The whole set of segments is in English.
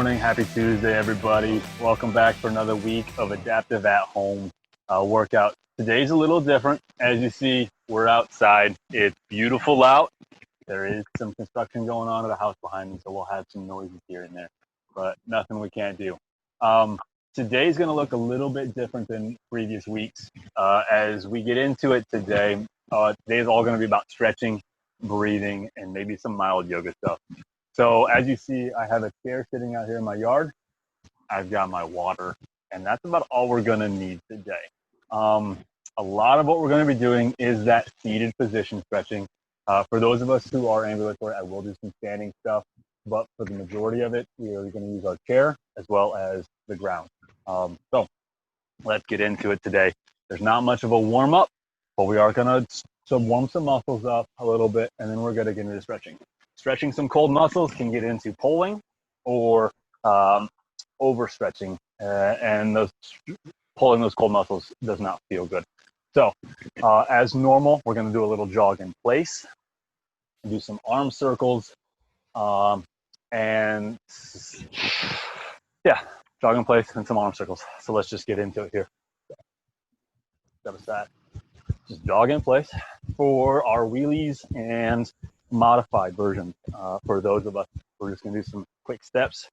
morning. Happy Tuesday, everybody. Welcome back for another week of Adaptive at Home workout. Today's a little different. As you see, we're outside. It's beautiful out. There is some construction going on at the house behind me, so we'll have some noises here and there, but nothing we can't do. Today's going to look a little bit different than previous weeks. As we get into it today, today's all going to be about stretching, breathing, and maybe some mild yoga stuff. So as you see, I have a chair sitting out here in my yard. I've got my water, and that's about all we're going to need today. A lot of what we're going to be doing is that seated position stretching. For those of us who are ambulatory, I will do some standing stuff, but for the majority of it, we are going to use our chair as well as the ground. So let's get into it today. There's not much of a warm up, but we are going to warm some muscles up a little bit, and then we're going to get into stretching. Stretching some cold muscles can get into pulling or overstretching, and pulling those cold muscles does not feel good. So as normal, we're going to do a little jog in place, do some arm circles, and yeah, jog in place and some arm circles. So let's just get into it here. Step aside. Just jog in place for our wheelies and modified version. For those of us, we're just going to do some quick steps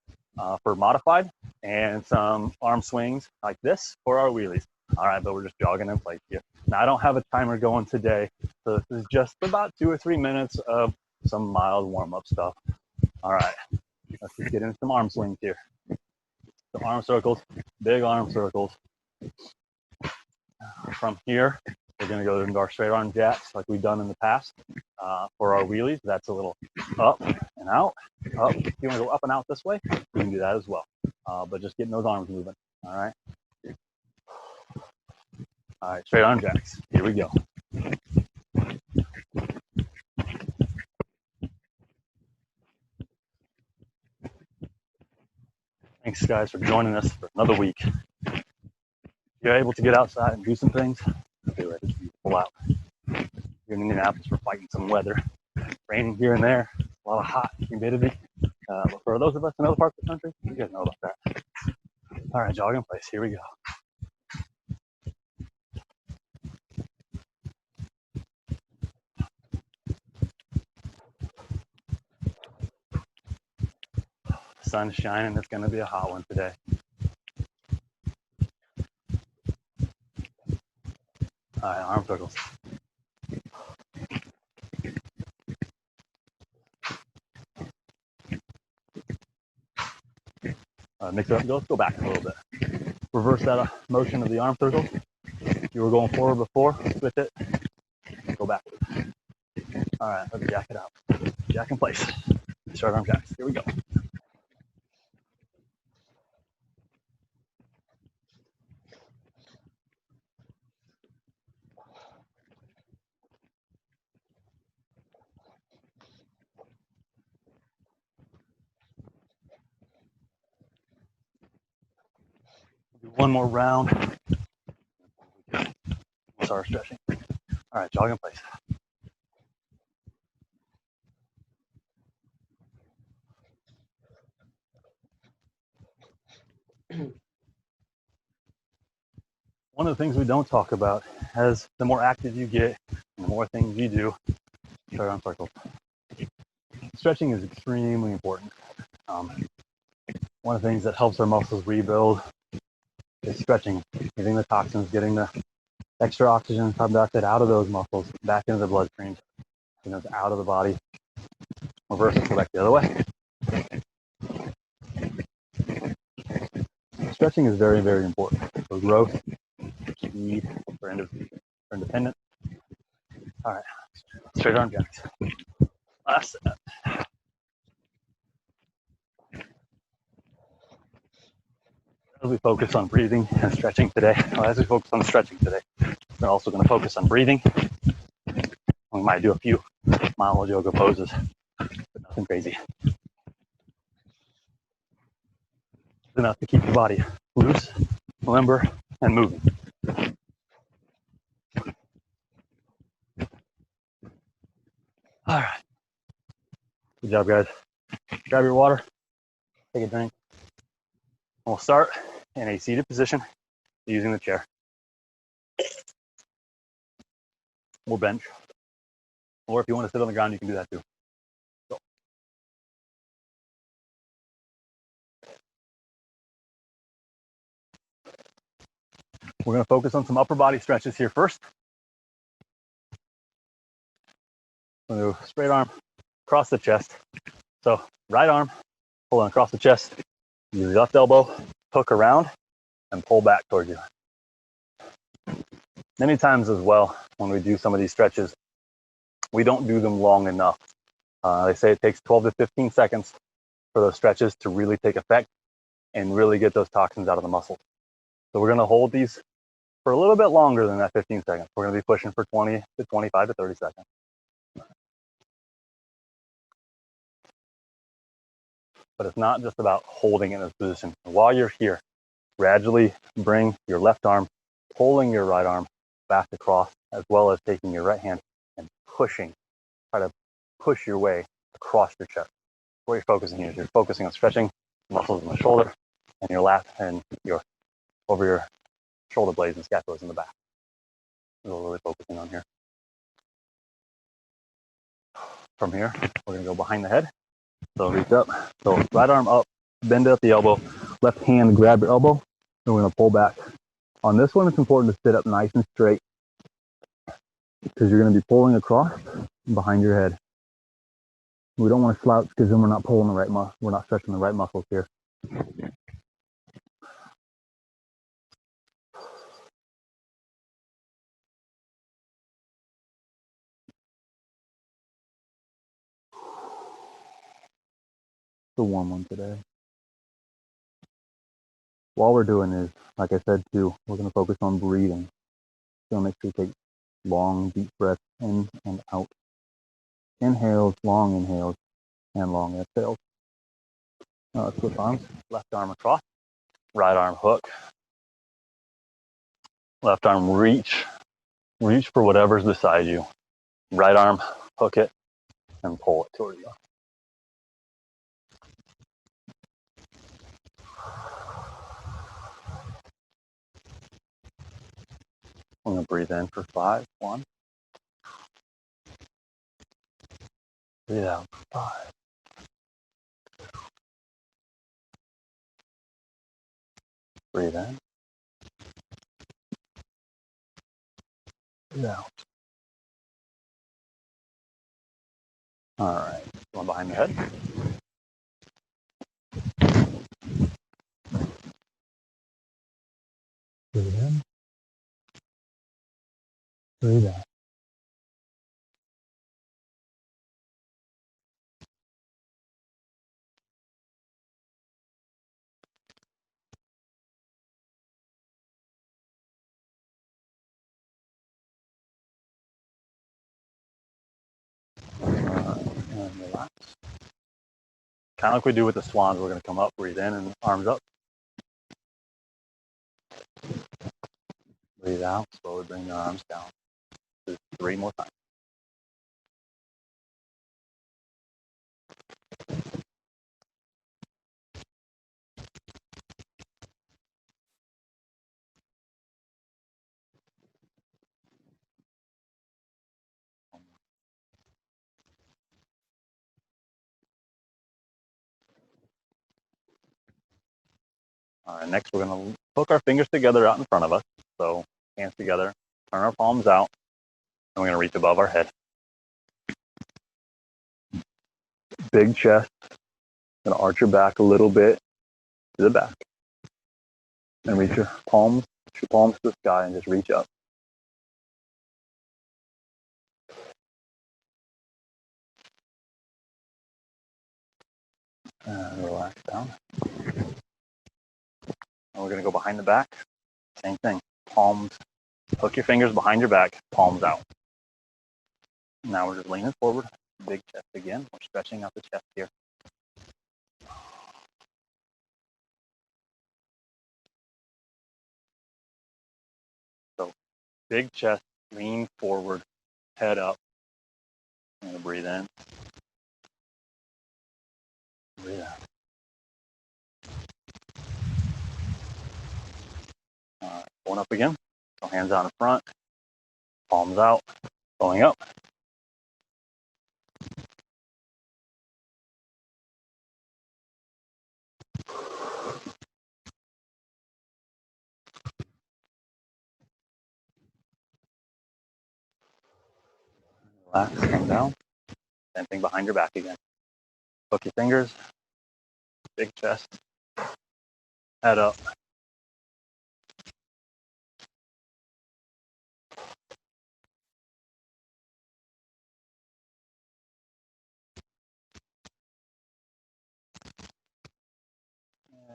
for modified and some arm swings like this for our wheelies. All right, but we're just jogging in place here. Now, I don't have a timer going today, so this is just about 2 or 3 minutes of some mild warm-up stuff. All right, let's just get into some arm swings here. Some arm circles, big arm circles. From here, we're going to go into our straight arm jacks like we've done in the past. For our wheelies, that's a little up and out. Up. If you want to go up and out this way, you can do that as well. But just getting those arms moving. All right. All right, straight arm jacks. Here we go. Thanks, guys, for joining us for another week. If you're able to get outside and do some things, be ready. It's beautiful out. Here in Indianapolis, we're fighting some weather. Raining here and there, a lot of hot humidity. But for those of us in other parts of the country, you guys know about that. All right, jog in place. Here we go. The sun's shining. It's going to be a hot one today. All right, arm circles. Mix it up. Let's go back a little bit. Reverse that motion of the arm circle. You were going forward before. Switch it. Go back. All right, let's jack it out. Jack in place. Short arm jacks. Here we go. Do one more round. Start stretching. All right, jog in place. One of the things we don't talk about, as the more active you get, the more things you do, start on circles. Stretching is extremely important. One of the things that helps our muscles rebuild is stretching, getting the toxins, getting the extra oxygen and carbon dioxide out of those muscles, back into the bloodstream, out of the body. Reverse it, go back the other way. Stretching is very, very important for growth, for speed, for independence. All right, straight arm jacks. Last set. As we focus on breathing and stretching today, we're also going to focus on breathing. We might do a few mild yoga poses, but nothing crazy. Enough to keep your body loose, limber, and moving. All right. Good job, guys. Grab your water, take a drink, We'll start in a seated position using the chair. Or bench. Or if you want to sit on the ground, you can do that too. So. We're going to focus on some upper body stretches here first. We're going to do straight arm across the chest. So right arm, pulling across the chest. Use the left elbow, hook around, and pull back towards you. Many times as well, when we do some of these stretches, we don't do them long enough. They say it takes 12 to 15 seconds for those stretches to really take effect and really get those toxins out of the muscle. So we're going to hold these for a little bit longer than that 15 seconds. We're going to be pushing for 20 to 25 to 30 seconds. But it's not just about holding in this position. While you're here, gradually bring your left arm, pulling your right arm back across, as well as taking your right hand and pushing. Try to push your way across your chest. What you're focusing here is you're focusing on stretching muscles in the shoulder and your lat and your over your shoulder blades and scapulas in the back. That's what we're really focusing on here. From here, we're going to go behind the head. So reach up. So right arm up, bend at the elbow. Left hand grab your elbow. And we're going to pull back. On this one, it's important to sit up nice and straight because you're going to be pulling across behind your head. We don't want to slouch because then we're not pulling the right muscle. We're not stretching the right muscles here. It's a warm one today. While we're doing this, like I said too, we're going to focus on breathing. So make sure you take long, deep breaths in and out. Inhales, and long exhales. Now let's switch arms. Left arm across, right arm hook. Left arm reach for whatever's beside you. Right arm, hook it, and pull it toward you. I'm going to breathe in for 5. 1. Breathe out for 5. Breathe in. Breathe out. All right. Going behind the head. Breathe in. Breathe out. And relax. Kind of like we do with the swans. We're going to come up, breathe in, and arms up. Breathe out. Slowly bring your arms down. Do 3 more times. All right, next we're going to hook our fingers together out in front of us. So hands together, turn our palms out, and we're going to reach above our head. Big chest. Going to arch your back a little bit to the back. And reach your palms to the sky and just reach up. And relax down. And we're going to go behind the back. Same thing. Palms. Hook your fingers behind your back. Palms out. Now we're just leaning forward. Big chest again. We're stretching out the chest here. So big chest. Lean forward. Head up. I'm going to breathe in. Breathe out. Going up again. So hands out in front, palms out, going up. Relax, come down. Same thing behind your back again. Hook your fingers, big chest, head up.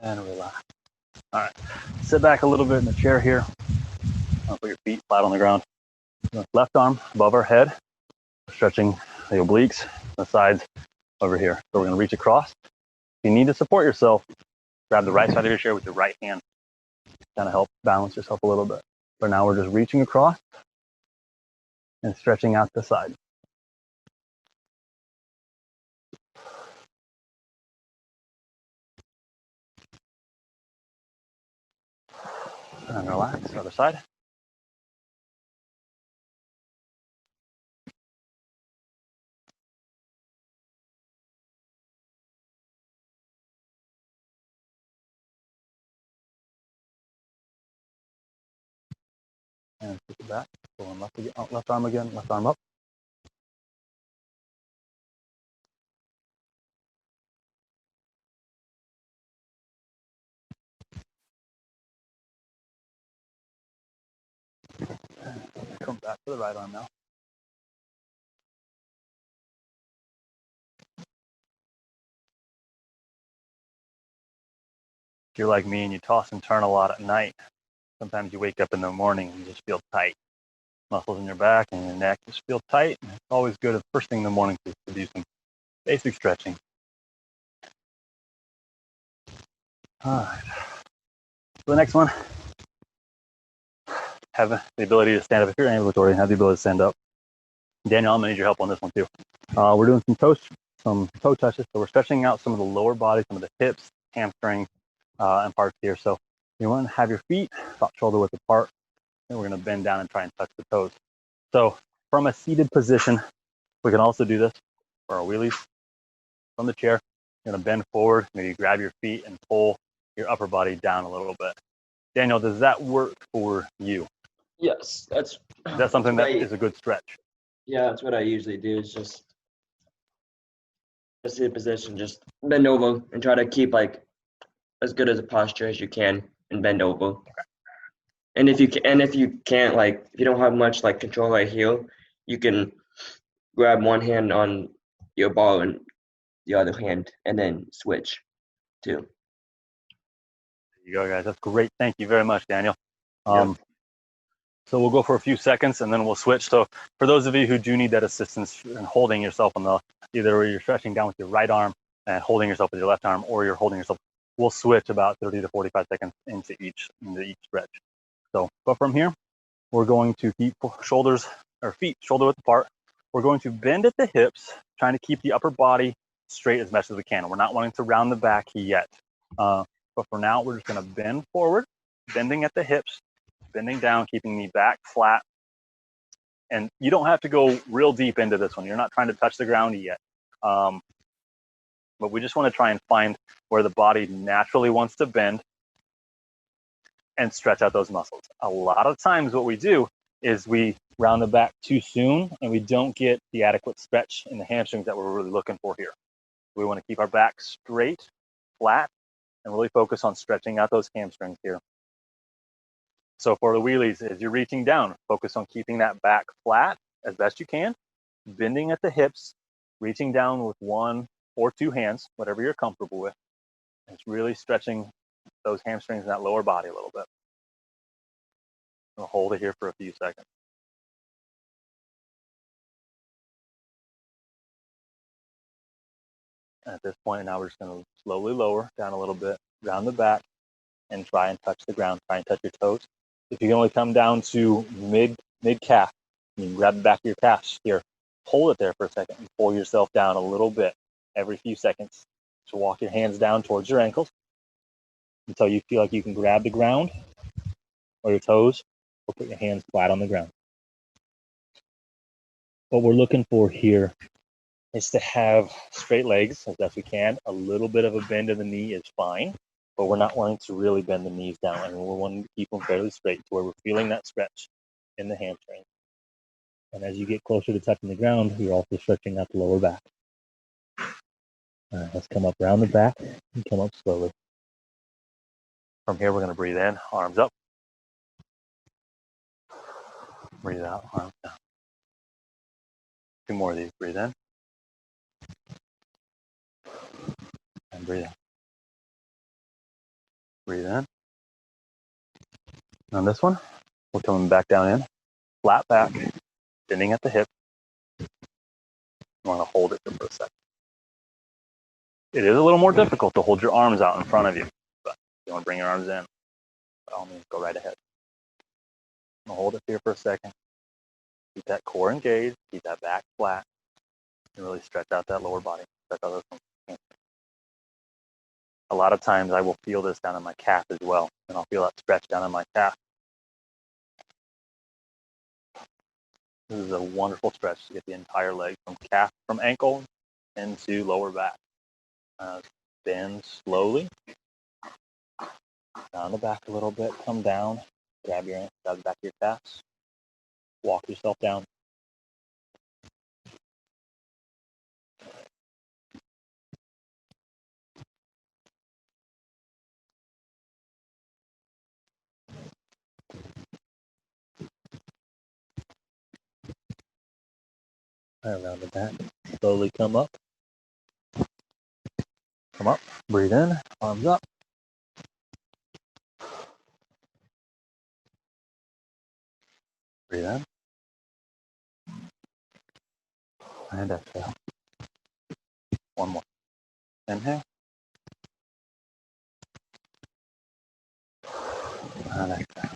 And relax. All right, sit back a little bit in the chair here. Put your feet flat on the ground. Left arm above our head, stretching the obliques, the sides over here. So we're gonna reach across. If you need to support yourself, grab the right side of your chair with your right hand. Kind of help balance yourself a little bit. For now, we're just reaching across and stretching out the side. And relax, other side. And kick it back, pulling left again, left arm again, left arm up. Come back to the right arm now. If you're like me and you toss and turn a lot at night, sometimes you wake up in the morning and you just feel tight. Muscles in your back and your neck just feel tight. And it's always good at first thing in the morning to do some basic stretching. All right. So the next one, have the ability to stand up. If you're ambulatory, have the ability to stand up. Daniel, I'm gonna need your help on this one too. We're doing some toe touches. So we're stretching out some of the lower body, some of the hips, hamstrings, and parts here. So you want to have your feet about shoulder width apart, and we're gonna bend down and try and touch the toes. So from a seated position, we can also do this for our wheelies. From the chair, you're gonna bend forward, maybe grab your feet and pull your upper body down a little bit. Daniel, does that work for you? Yes, Is that something that is a good stretch? Yeah, that's what I usually do, is just sit in position, just bend over and try to keep like as good as a posture as you can and bend over. And if you can't, like, if you don't have much like control right here, you can grab one hand on your ball and the other hand and then switch too. There you go, guys. That's great. Thank you very much, Daniel. Yep. So we'll go for a few seconds and then we'll switch. So for those of you who do need that assistance in holding yourself on the, either where you're stretching down with your right arm and holding yourself with your left arm, or you're holding yourself, we'll switch about 30 to 45 seconds into each stretch. So, but from here, we're going to keep shoulders or feet shoulder width apart. We're going to bend at the hips, trying to keep the upper body straight as best as we can. We're not wanting to round the back yet. But for now, we're just gonna bend forward, bending at the hips, bending down, keeping the back flat. And you don't have to go real deep into this one. You're not trying to touch the ground yet. But we just want to try and find where the body naturally wants to bend and stretch out those muscles. A lot of times what we do is we round the back too soon and we don't get the adequate stretch in the hamstrings that we're really looking for here. We want to keep our back straight, flat, and really focus on stretching out those hamstrings here. So for the wheelies, as you're reaching down, focus on keeping that back flat as best you can, bending at the hips, reaching down with one or two hands, whatever you're comfortable with. It's really stretching those hamstrings and that lower body a little bit. I'll hold it here for a few seconds. And at this point, now we're just going to slowly lower down a little bit, round the back, and try and touch the ground, try and touch your toes. If you can only come down to mid-calf, you can grab the back of your calf here, hold it there for a second, and pull yourself down a little bit every few seconds. So walk your hands down towards your ankles until you feel like you can grab the ground or your toes, or put your hands flat on the ground. What we're looking for here is to have straight legs as best we can. A little bit of a bend in the knee is fine, but we're not wanting to really bend the knees down, and we're wanting to keep them fairly straight to where we're feeling that stretch in the hamstring. And as you get closer to touching the ground, you're also stretching out the lower back. All right, let's come up around the back and come up slowly. From here, we're going to breathe in, arms up. Breathe out, arms down. 2 more of these. Breathe in. And breathe out. Breathe in. On this one, we're coming back down in. Flat back, bending at the hip. You want to hold it for a second. It is a little more difficult to hold your arms out in front of you, but if you want to bring your arms in, by all means, go right ahead. I'm going to hold it here for a second. Keep that core engaged, keep that back flat, and really stretch out that lower body. Stretch out those. A lot of times I will feel this down in my calf as well, and I'll feel that stretch down in my calf. This is a wonderful stretch to get the entire leg from calf, from ankle into lower back. Bend slowly down the back a little bit. Come down, grab the back of your calves, walk yourself down. Around the back, slowly come up. Come up, breathe in, arms up. Breathe in. And exhale. One more. Inhale. And exhale.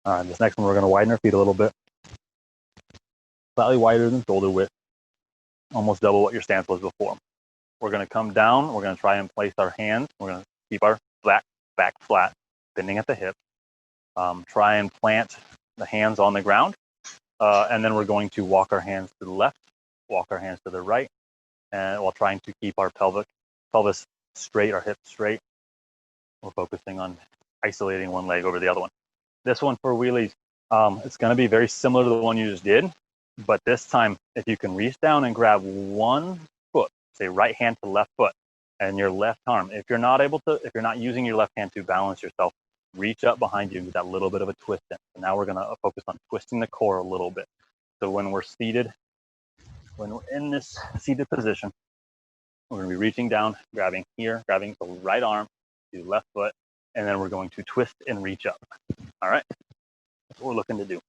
All right, this next one, we're going to widen our feet a little bit. Slightly wider than shoulder width. Almost double what your stance was before. We're going to come down. We're going to try and place our hands. We're going to keep our back flat, bending at the hip. Try and plant the hands on the ground. And then we're going to walk our hands to the left, walk our hands to the right, and while trying to keep our pelvis straight, our hips straight. We're focusing on isolating one leg over the other one. This one for wheelies, it's going to be very similar to the one you just did, but this time, if you can reach down and grab one foot, say right hand to left foot, and your left arm, if you're not using your left hand to balance yourself, reach up behind you and get that little bit of a twist in. So now we're going to focus on twisting the core a little bit. So when we're seated, when we're in this seated position, we're going to be reaching down, grabbing here, grabbing the right arm to left foot, and then we're going to twist and reach up. All right, that's what we're looking to do.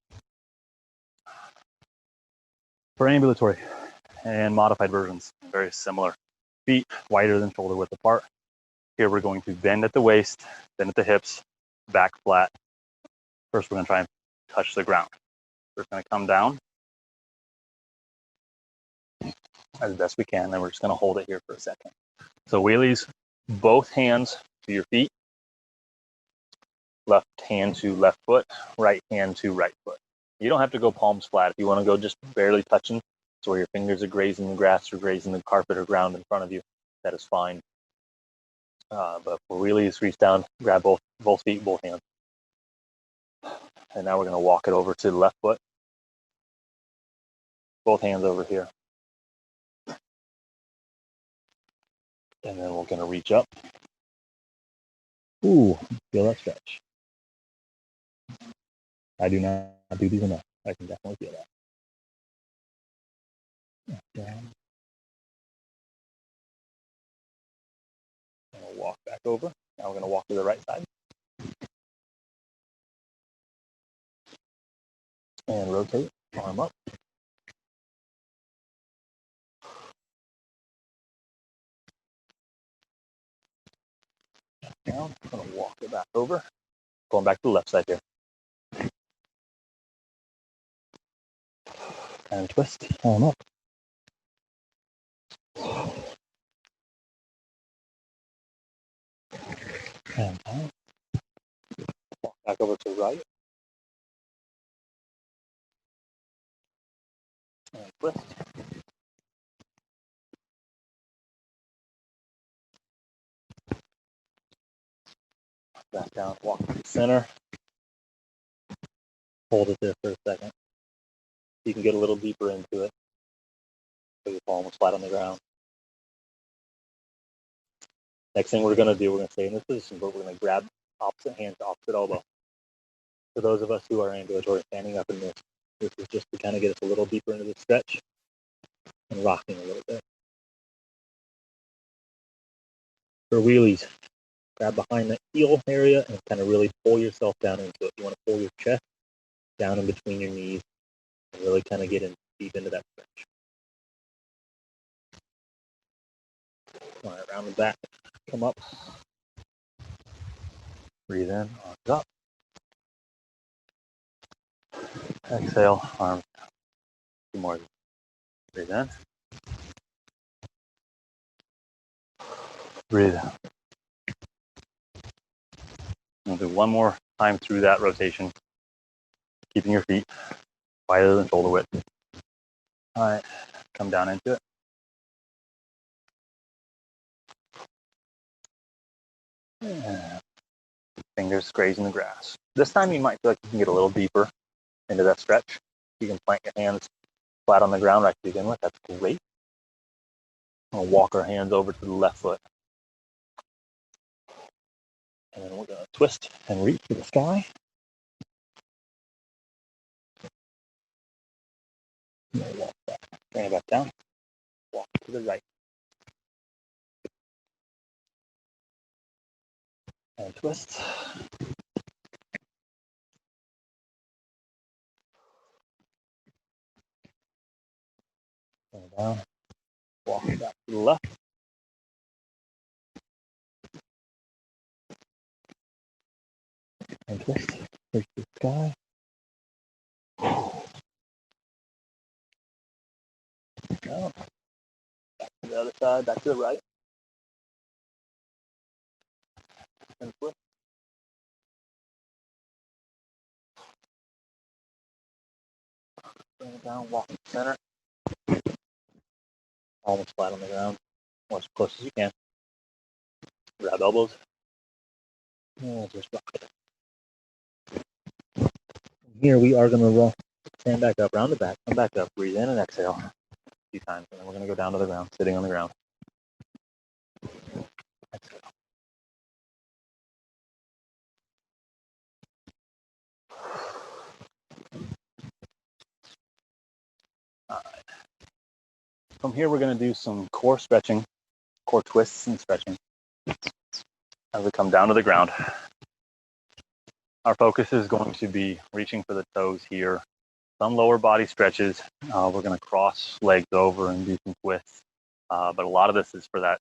For ambulatory and modified versions, very similar. Feet wider than shoulder width apart. Here we're going to bend at the waist, bend at the hips, back flat. First, we're going to try and touch the ground. We're going to come down as best we can, and we're just going to hold it here for a second. So wheelies, both hands to your feet, left hand to left foot, right hand to right foot. You don't have to go palms flat. If you want to go just barely touching, so where your fingers are grazing the grass or grazing the carpet or ground in front of you, that is fine. But for wheelies, reach down, grab both feet, both hands. And now we're going to walk it over to the left foot. Both hands over here. And then we're going to reach up. Ooh, feel that stretch. I do not do these enough. I can definitely feel that. Down. And we'll walk back over. Now we're going to walk to the right side. And rotate, arm up. Down, I'm going to walk it back over. Going back to the left side here. And twist, arm up. And down. Walk back over to the right. And twist. Back down, walk to the center. Hold it there for a second. You can get a little deeper into it. So your palm is flat on the ground. Next thing we're going to do, we're going to stay in this position, but we're going to grab opposite hand to opposite elbow. For those of us who are ambulatory, standing up in this is just to kind of get us a little deeper into the stretch and rocking a little bit. For wheelies, grab behind the heel area and kind of really pull yourself down into it. You want to pull your chest down in between your knees and really kind of get in deep into that stretch. All right, round the back, come up, breathe in, arms up, exhale, arms down. 2 more, breathe in, breathe out. We'll do one more time through that rotation, keeping your feet wider than shoulder width. All right, come down into it. And fingers grazing the grass. This time you might feel like you can get a little deeper into that stretch. You can plant your hands flat on the ground right to begin with. That's great. We'll walk our hands over to the left foot. And then we're going to twist and reach for the sky. And then walk back. Bring it back down. Walk to the right. And twist. Bring it down. Walk back to the left. And twist. Reach for the sky. Down. Back to the other side. Back to the right. And twist. Bring it down. Walk in the center. Almost flat on the ground. Or as close as you can. Grab elbows. And just rock it. From here we are going to roll. Stand back up, round the back, come back up, breathe in and exhale a few times. And then we're going to go down to the ground, sitting on the ground. Exhale. All right. From here, we're going to do some core stretching, core twists and stretching as we come down to the ground. Our focus is going to be reaching for the toes here. Some lower body stretches. We're going to cross legs over and do some twists. But a lot of this is for that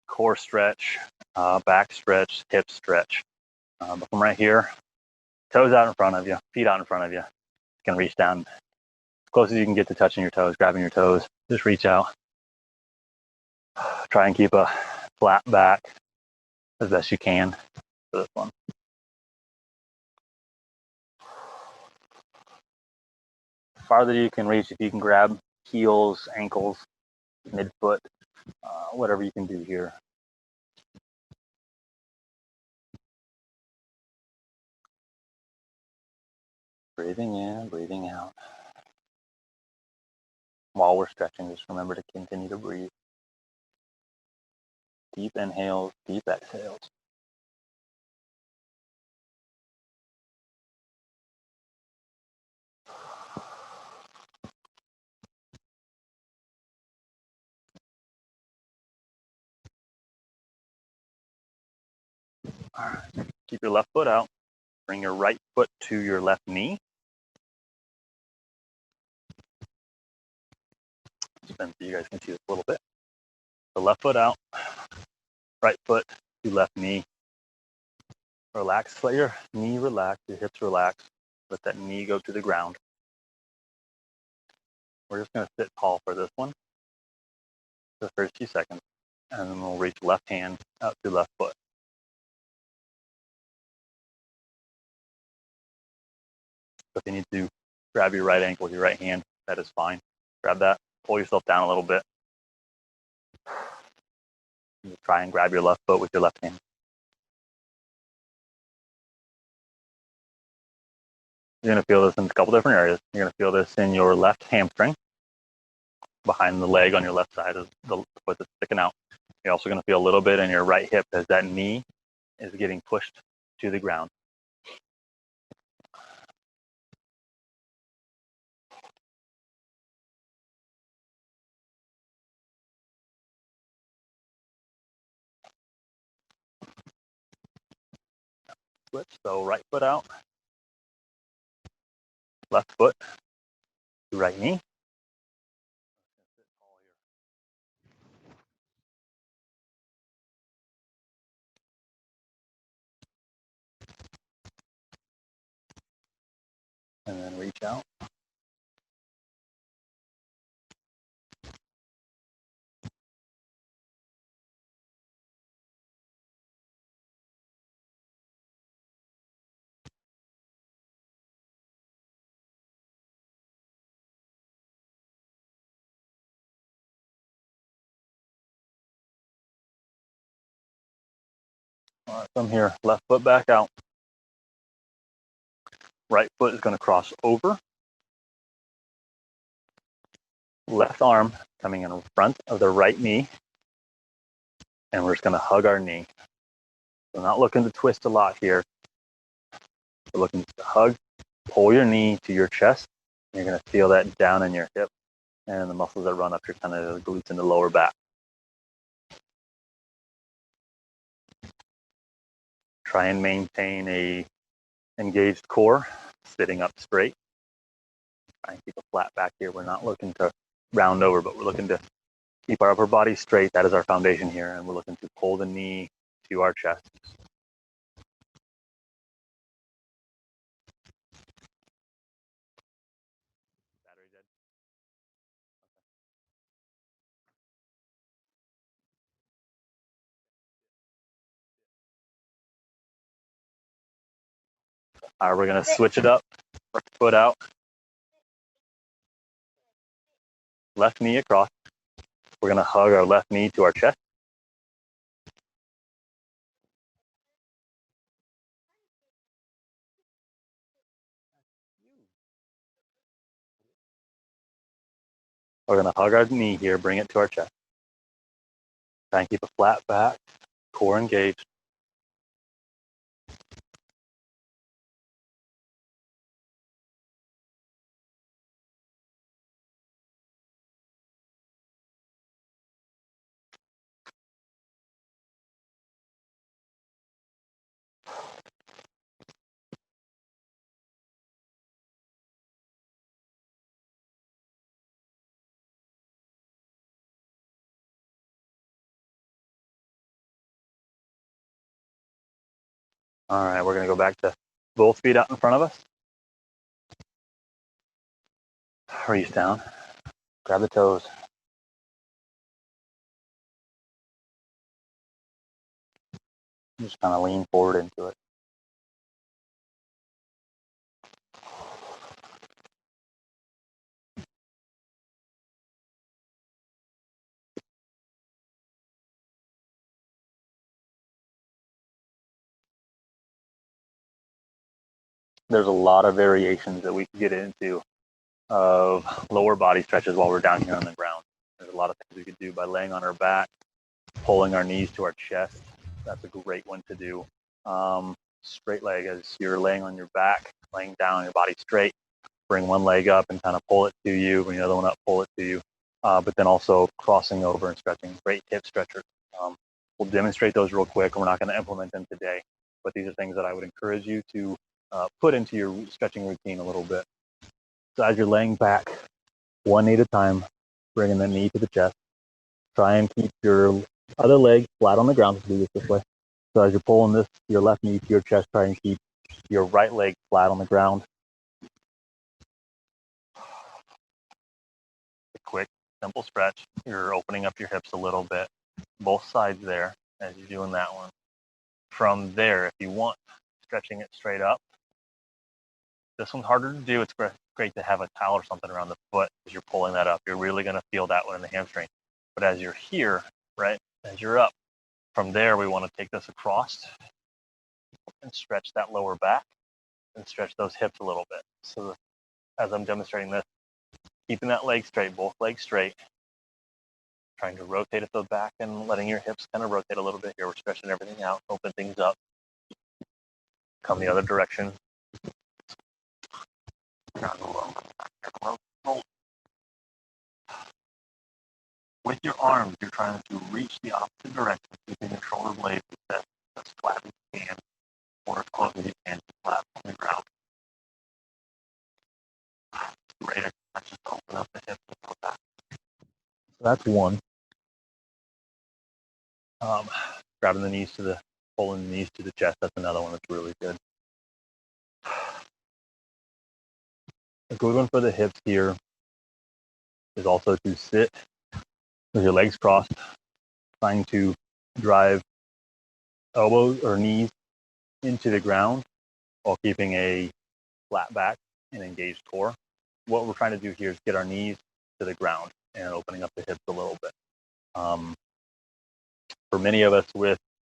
core stretch, back stretch, hip stretch. But from right here, toes out in front of you, feet out in front of you. You can reach down as close as you can get to touching your toes, grabbing your toes. Just reach out. Try and keep a flat back as best you can for this one. Farther you can reach, if you can grab heels, ankles, midfoot, whatever you can do here. Breathing in, breathing out. While we're stretching, just remember to continue to breathe. Deep inhales, deep exhales. All right. Keep your left foot out. Bring your right foot to your left knee. Spin so you guys can see this a little bit. The left foot out, right foot to left knee. Relax, let your knee relax, your hips relax. Let that knee go to the ground. We're just going to sit tall for this one, for the first few seconds, and then we'll reach left hand out to left foot. So if you need to grab your right ankle with your right hand, that is fine. Grab that, pull yourself down a little bit. Try and grab your left foot with your left hand. You're going to feel this in a couple different areas. You're going to feel this in your left hamstring, behind the leg on your left side of the foot that's sticking out. You're also going to feel a little bit in your right hip as that knee is getting pushed to the ground. Switch, so right foot out, left foot, right knee. And then reach out. All right, from here, left foot back out. Right foot is going to cross over. Left arm coming in front of the right knee. And we're just going to hug our knee. We're not looking to twist a lot here. We're looking to hug, pull your knee to your chest. You're going to feel that down in your hip and the muscles that run up your kind of glutes in the lower back. Try and maintain a engaged core, sitting up straight. Try and keep a flat back here. We're not looking to round over, but we're looking to keep our upper body straight. That is our foundation here. And we're looking to pull the knee to our chest. All right, we're going to switch it up. Right foot out. Left knee across. We're going to hug our left knee to our chest. We're going to hug our knee here, bring it to our chest. Try and keep a flat back, core engaged. All right, we're going to go back to both feet out in front of us. Reach down, grab the toes. Just kind of lean forward into it. There's a lot of variations that we can get into of lower body stretches while we're down here on the ground. There's a lot of things we could do by laying on our back, pulling our knees to our chest. That's a great one to do. Straight leg, as you're laying on your back, laying down, your body straight. Bring one leg up and kind of pull it to you. Bring the other one up, pull it to you. But then also crossing over and stretching. Great hip stretchers. We'll demonstrate those real quick. We're not going to implement them today, but these are things that I would encourage you to put into your stretching routine a little bit. So as you're laying back, one knee at a time, bringing the knee to the chest. Try and keep your other leg flat on the ground. Do this way. So as you're pulling this, your left knee to your chest, try and keep your right leg flat on the ground. A quick, simple stretch. You're opening up your hips a little bit, both sides there as you're doing that one. From there, if you want, stretching it straight up, This one's harder to do. It's great to have a towel or something around the foot as you're pulling that up. You're really going to feel that one in the hamstring. But as you're here, right, as you're up, from there, we want to take this across and stretch that lower back and stretch those hips a little bit. So as I'm demonstrating this, keeping that leg straight, both legs straight, trying to rotate at the back and letting your hips kind of rotate a little bit here. We're stretching everything out, open things up. Come the other direction. With your arms, you're trying to reach the opposite direction, keeping your shoulder blades as flat as you can, or as close as you can to flat on the ground. Great exercise, just open up the hips and go back. So that's one. Grabbing the knees pulling the knees to the chest, that's another one that's really good. A good one for the hips here is also to sit with your legs crossed, trying to drive elbows or knees into the ground while keeping a flat back and engaged core. What we're trying to do here is get our knees to the ground and opening up the hips a little bit. For many of us with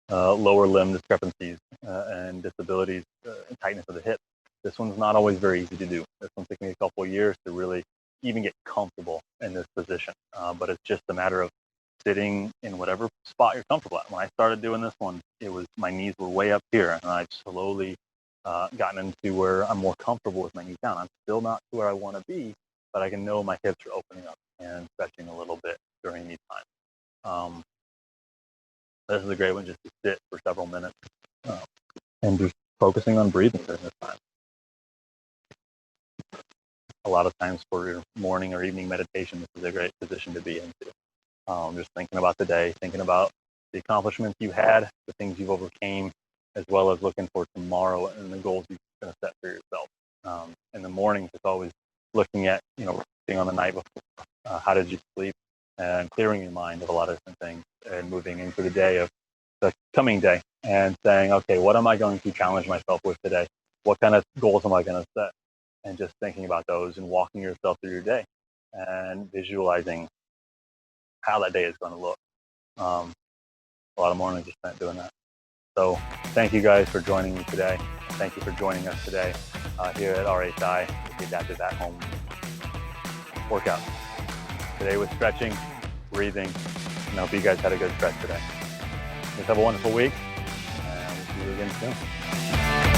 lower limb discrepancies and disabilities and tightness of the hip, this one's not always very easy to do. This one took me a couple of years to really even get comfortable in this position. But it's just a matter of sitting in whatever spot you're comfortable at. When I started doing this one, my knees were way up here, and I've slowly gotten into where I'm more comfortable with my knees down. I'm still not to where I want to be, but I can know my hips are opening up and stretching a little bit during these times. This is a great one just to sit for several minutes and just focusing on breathing during this time. A lot of times for your morning or evening meditation, this is a great position to be into. Just thinking about the day, thinking about the accomplishments you had, the things you've overcame, as well as looking for tomorrow and the goals you're going to set for yourself. In the mornings, it's always looking at, reflecting on the night before. How did you sleep? And clearing your mind of a lot of different things and moving into the coming day and saying, okay, what am I going to challenge myself with today? What kind of goals am I going to set? And just thinking about those and walking yourself through your day and visualizing how that day is going to look. A lot of mornings are spent doing that. So thank you guys for joining me today. Thank you for joining us today here at RHI with the Adaptive at Home workout. Today with stretching, breathing, and I hope you guys had a good stretch today. Just have a wonderful week, and we'll see you again soon.